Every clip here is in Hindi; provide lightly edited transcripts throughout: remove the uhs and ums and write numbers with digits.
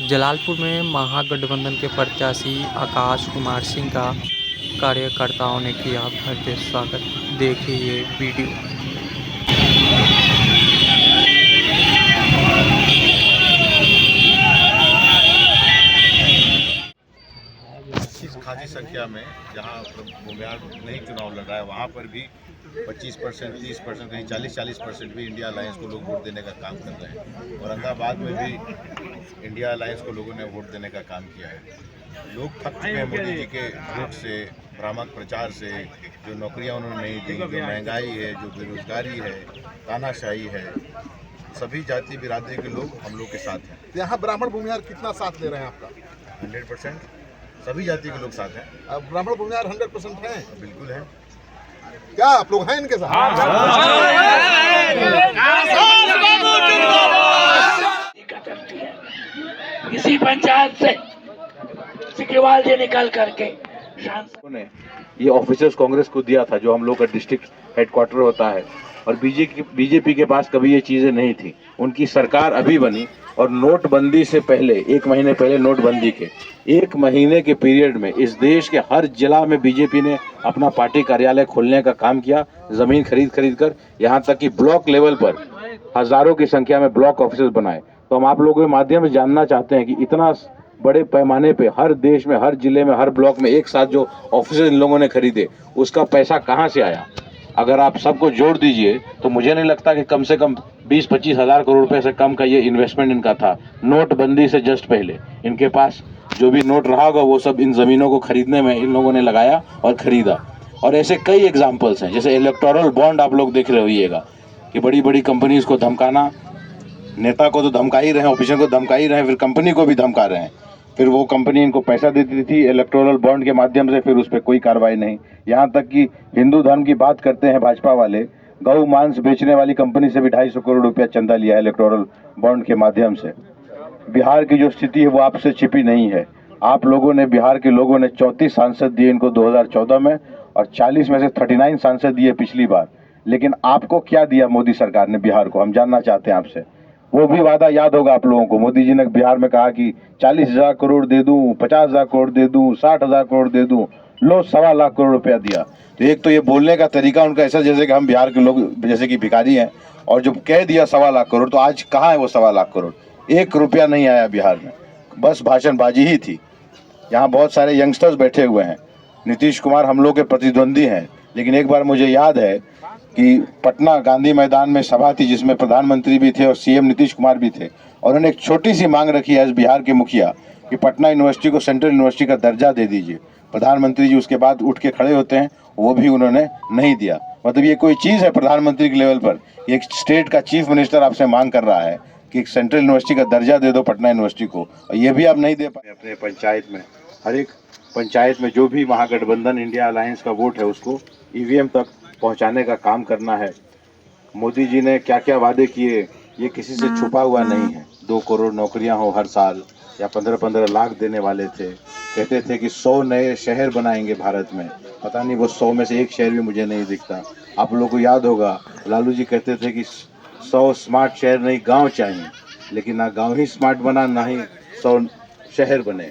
जलालपुर में महागठबंधन के प्रत्याशी आकाश कुमार सिंह का कार्यकर्ताओं ने किया भव्य स्वागत। देखिए ये वीडियो। इस खासी संख्या में जहां बुमियार नहीं चुनाव लड़ रहा है वहां पर भी 25%, 30%, कहीं 40% भी इंडिया अलायंस को लोग वोट देने का काम कर रहे हैं। औरंगाबाद में भी इंडिया अलायंस को लोगों ने वोट देने का काम किया है। लोग थक चुके हैं मोदी जी के झूठ से, भ्रामक प्रचार से, जो नौकरियां उन्होंने नहीं दी, जो महंगाई है, जो बेरोजगारी है, तानाशाही है। सभी जाति बिरादरी के लोग हम लोग के साथ हैं। यहाँ ब्राह्मण भूमिहार कितना साथ ले रहे हैं आपका? 100% सभी जाति के लोग साथ हैं। अब ब्राह्मण भूमिहार 100% हैं? बिल्कुल है। क्या आप लोग हैं इनके साथ? इसी पंचायत से सिकरीवाल जी निकल करके ने ये ऑफिसर्स कांग्रेस को दिया था, जो हम लोग का डिस्ट्रिक्ट हेडक्वार्टर होता है। और बीजेपी के पास कभी ये चीज़ें नहीं थी। उनकी सरकार अभी बनी और नोटबंदी से पहले, 1 महीने पहले नोटबंदी के 1 महीने के पीरियड में इस देश के हर जिला में बीजेपी ने अपना पार्टी कार्यालय खोलने का काम किया, ज़मीन खरीद कर, यहाँ तक कि ब्लॉक लेवल पर हज़ारों की संख्या में ब्लॉक ऑफिसर्स बनाए। तो हम आप लोगों के माध्यम से जानना चाहते हैं कि इतना बड़े पैमाने पे हर देश में, हर जिले में, हर ब्लॉक में एक साथ जो ऑफिसर्स इन लोगों ने खरीदे, उसका पैसा कहाँ से आया? अगर आप सबको जोड़ दीजिए तो मुझे नहीं लगता कि कम से कम 20-25 हज़ार करोड़ रुपए से कम का ये इन्वेस्टमेंट इनका था। नोटबंदी से जस्ट पहले इनके पास जो भी नोट रहा होगा वो सब इन ज़मीनों को खरीदने में इन लोगों ने लगाया और ख़रीदा। और ऐसे कई एग्जाम्पल्स हैं, जैसे इलेक्टोरल बॉन्ड आप लोग देख रहे होइएगा कि बड़ी बड़ी कंपनीज को धमकाना, नेता को तो धमका ही रहे हैं, ऑफिसर को धमका ही रहे हैं, फिर कंपनी को भी धमका रहे हैं। फिर वो कंपनी इनको पैसा देती थी इलेक्टोरल बॉन्ड के माध्यम से, फिर उस पर कोई कार्रवाई नहीं। यहाँ तक कि हिंदू धर्म की बात करते हैं भाजपा वाले, गौ मांस बेचने वाली कंपनी से भी 250 करोड़ रुपया चंदा लिया है इलेक्टोरल बॉन्ड के माध्यम से। बिहार की जो स्थिति है वो आपसे छिपी नहीं है। आप लोगों ने, बिहार के लोगों ने 34 सांसद दिए इनको 2014 में, और 40 में से 39 सांसद दिए पिछली बार। लेकिन आपको क्या दिया मोदी सरकार ने बिहार को, हम जानना चाहते हैं आपसे। वो भी वादा याद होगा आप लोगों को। मोदी जी ने बिहार में कहा कि 40,000 करोड़ दे दूं, 50,000 करोड़ दे दूं, 60,000 करोड़ दे दूं। लो 1.25 लाख करोड़ रुपया दिया। तो एक तो ये बोलने का तरीका उनका ऐसा जैसे कि हम बिहार के लोग जैसे कि भिखारी हैं, और जब कह दिया 1.25 लाख करोड़, तो आज कहाँ है वो 1.25 लाख करोड़? 1 रुपया नहीं आया बिहार में, बस भाषणबाजी ही थी। यहाँ बहुत सारे यंगस्टर्स बैठे हुए हैं। नीतीश कुमार हम लोग के प्रतिद्वंदी हैं, लेकिन एक बार मुझे याद है कि पटना गांधी मैदान में सभा थी जिसमें प्रधानमंत्री भी थे और सीएम नीतीश कुमार भी थे, और उन्होंने एक छोटी सी मांग रखी है बिहार के मुखिया कि पटना यूनिवर्सिटी को सेंट्रल यूनिवर्सिटी का दर्जा दे दीजिए। प्रधानमंत्री जी उसके बाद उठ के खड़े होते हैं, वो भी उन्होंने नहीं दिया। मतलब ये कोई चीज़ है प्रधानमंत्री के लेवल पर? एक स्टेट का चीफ मिनिस्टर आपसे मांग कर रहा है कि सेंट्रल यूनिवर्सिटी का दर्जा दे दो पटना यूनिवर्सिटी को, और ये भी आप नहीं दे पाए। अपने पंचायत में, हर एक पंचायत में जो भी महागठबंधन इंडिया अलायंस का वोट है उसको ईवीएम तक पहुंचाने का काम करना है। मोदी जी ने क्या क्या वादे किए, ये किसी से छुपा हुआ नहीं है। 2 करोड़ नौकरियां हो हर साल, या 15-15 लाख देने वाले थे। कहते थे कि 100 नए शहर बनाएंगे भारत में। पता नहीं वो 100 में से एक शहर भी मुझे नहीं दिखता। आप लोगों को याद होगा लालू जी कहते थे कि 100 स्मार्ट शहर नहीं गाँव चाहिए, लेकिन ना गाँव ही स्मार्ट बना, ना ही 100 शहर बने।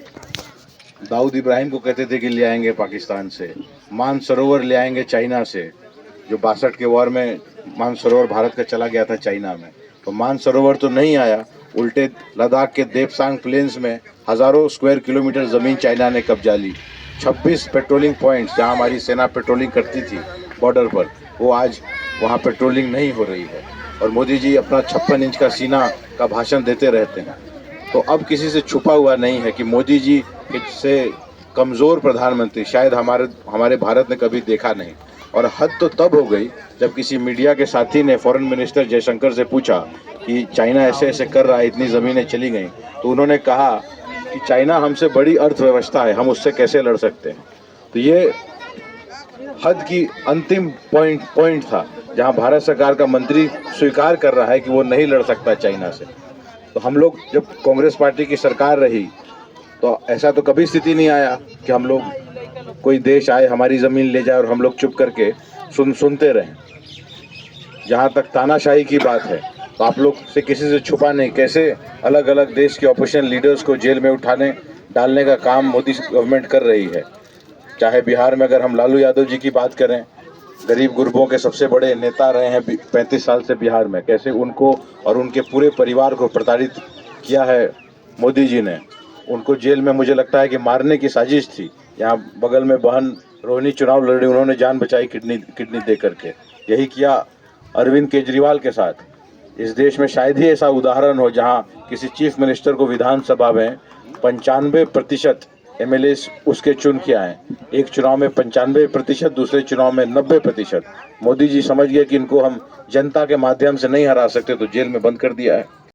दाऊद इब्राहिम को कहते थे कि ले आएंगे पाकिस्तान से। मानसरोवर ले आएंगे चाइना से, जो 62 के वॉर में मानसरोवर भारत का चला गया था चाइना में। तो मानसरोवर तो नहीं आया, उल्टे लद्दाख के देपसांग प्लेन्स में हज़ारों स्क्वायर किलोमीटर ज़मीन चाइना ने कब्जा ली। 26 पेट्रोलिंग पॉइंट्स जहां हमारी सेना पेट्रोलिंग करती थी बॉर्डर पर, वो आज वहां पेट्रोलिंग नहीं हो रही है। और मोदी जी अपना 56 इंच का सीना का भाषण देते रहते हैं। तो अब किसी से छुपा हुआ नहीं है कि मोदी जी से कमज़ोर प्रधानमंत्री शायद हमारे भारत ने कभी देखा नहीं। और हद तो तब हो गई जब किसी मीडिया के साथी ने फॉरेन मिनिस्टर जयशंकर से पूछा कि चाइना ऐसे ऐसे कर रहा है, इतनी ज़मीनें चली गई, तो उन्होंने कहा कि चाइना हमसे बड़ी अर्थव्यवस्था है, हम उससे कैसे लड़ सकते हैं। तो ये हद की अंतिम पॉइंट था जहां भारत सरकार का मंत्री स्वीकार कर रहा है कि वो नहीं लड़ सकता चाइना से। तो हम लोग जब कांग्रेस पार्टी की सरकार रही तो ऐसा तो कभी स्थिति नहीं आया कि हम लोग, कोई देश आए हमारी ज़मीन ले जाए और हम लोग चुप करके सुनते रहें। जहाँ तक तानाशाही की बात है, तो आप लोग से किसी से छुपा नहीं, कैसे अलग अलग देश के ऑपोजिशन लीडर्स को जेल में उठाने डालने का काम मोदी गवर्नमेंट कर रही है। चाहे बिहार में अगर हम लालू यादव जी की बात करें, गरीब गुरबों के सबसे बड़े नेता रहे हैं 35 साल से बिहार में, कैसे उनको और उनके पूरे परिवार को प्रताड़ित किया है मोदी जी ने। उनको जेल में मुझे लगता है कि मारने की साजिश थी। यहाँ बगल में बहन रोहिणी चुनाव लड़ी, उन्होंने जान बचाई किडनी दे करके। यही किया अरविंद केजरीवाल के साथ। इस देश में शायद ही ऐसा उदाहरण हो जहाँ किसी चीफ मिनिस्टर को विधानसभा में 95% MLA उसके चुन के आए। एक चुनाव में 95%, दूसरे चुनाव में 90%। मोदी जी समझ गए कि इनको हम जनता के माध्यम से नहीं हरा सकते, तो जेल में बंद कर दिया है।